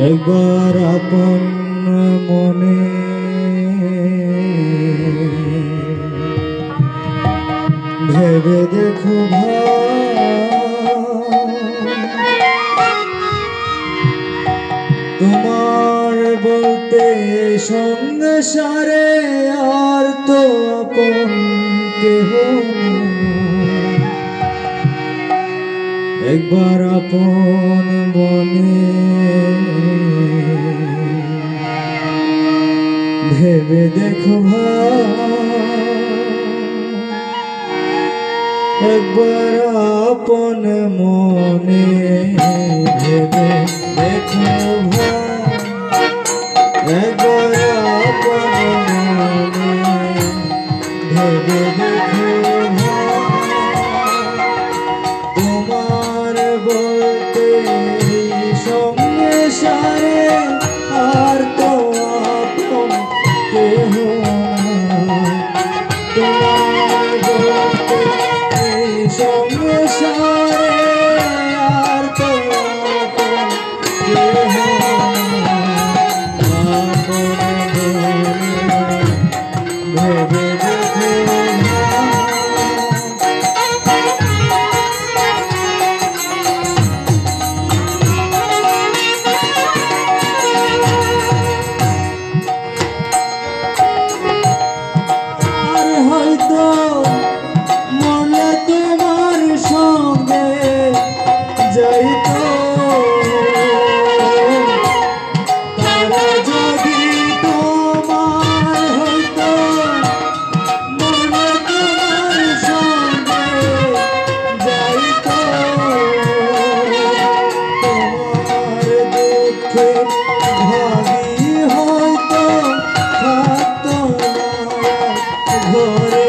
একবার আপন মনে ভেবে দেখো তোমার বলতে সংসারে আর তো আপন কেহ একবার আপন মনে ভেবে দেখো একবার আপন মনে ভেবে দেখো একবার আপন মনে ভেবে দেখো তোমার বলতে সংসারে আর তো আপন কেহ তোমার বলতে সংসারে আর তো আপন কেহ ভেবে হয়তো মনে তোমার সঙ্গে যাইতো তারা যদি তোমার হয়তো মনে তোমার সঙ্গে যাইতো তোমার দুঃখে ভাগী হয়তো থাকতো ঘরে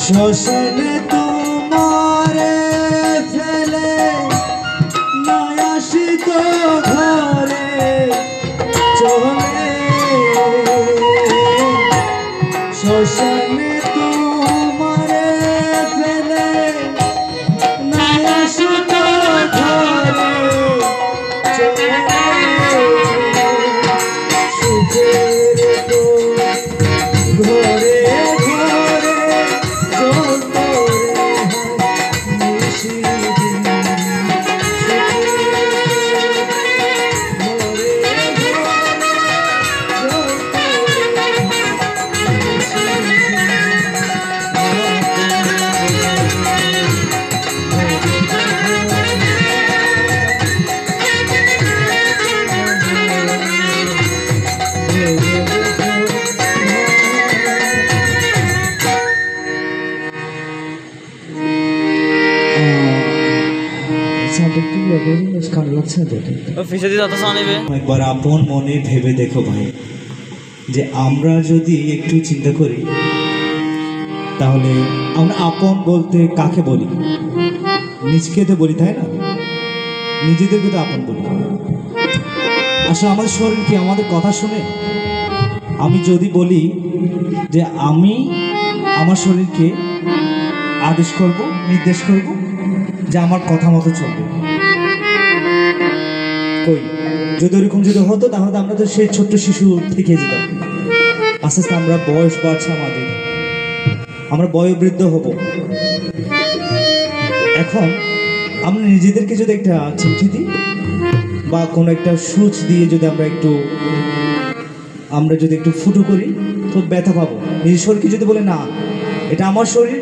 শ্মশানে তোমারে ফেলে না আসিত ঘরে চলে শ্মশানে তোমারে ফেলে না আসিত ঘরে চলে সুখের ঘরে একবার আপন মনে ভেবে দেখো ভাই, যে আমরা যদি একটু চিন্তা করি তাহলে আমরা আপন বলতে কাকে বলি? নিজকে তো বলি, তাই না? নিজেদেরকে তো আপন বলি। আসলে আমাদের শরীর কি আমাদের কথা শুনে? আমি যদি বলি যে আমি আমার শরীরকে আদেশ করব, নির্দেশ করব যে আমার কথা মতো চলবে, কই যদি ওরকম যদি হতো তাহলে আমরা তো সেই ছোট্ট শিশু থেকে যেতাম। আস্তে আস্তে আমরা বয়স বাড়ছে আমাদের, আমরা বয়োবৃদ্ধ হব। এখন আমরা নিজেদেরকে যদি একটা চিঠি দিই বা কোনো একটা সুচ দিয়ে যদি আমরা যদি একটু ফুটো করি তো ব্যথা পাবো। নিজের শরীরকে যদি বলে না এটা আমার শরীর,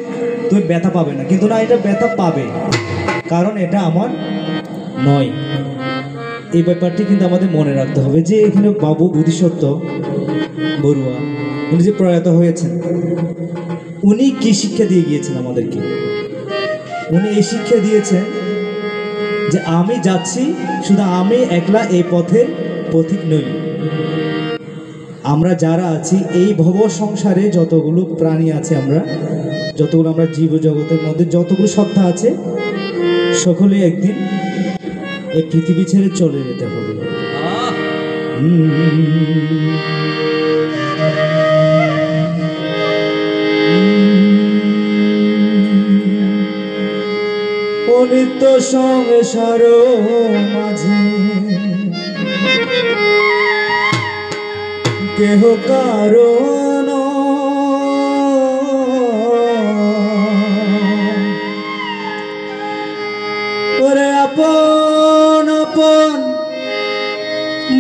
তুমি ব্যথা পাবে না, কিন্তু না, এটা ব্যথা পাবে, কারণ এটা আমার নয়। এই ব্যাপারটি কিন্তু আমাদের মনে রাখতে হবে যে এখানে বাবু বুদ্ধিসত্ত্ব বড়ুয়া উনি যে প্রয়াত হয়েছেন, উনি কি শিক্ষা দিয়ে গিয়েছেন আমাদেরকে? উনি এই শিক্ষা দিয়েছেন যে আমি যাচ্ছি, শুধু আমি একলা এই পথের পথিক নই, আমরা যারা আছি এই ভব সংসারে যতগুলো প্রাণী আছে, যতগুলো আমরা জীব জগতের মধ্যে যতগুলো সত্তা আছে, সকলেই একদিন এই পৃথিবী ছেড়ে চলে যেতে হবে। অনিত্য সংসার মাঝে কেহ কারণ ওরে আপন আপন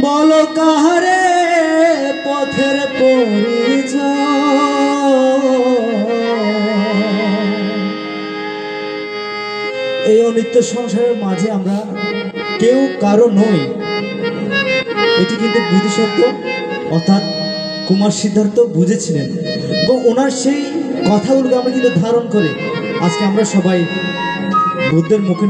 বল কাহারে পথের পরিচয়। এই অনিত্য সংসারের মাঝে আমরা কেউ কারো নই, এটি কিন্তু বুদ্ধিসত্ত্ব অর্থাৎ কুমার সিদ্ধার্থ বুঝেছিলেন এবং ওনার সেই কথাগুলোকে আমরা কিন্তু ধারণ করে আজকে আমরা সবাই বুদ্ধের মুখে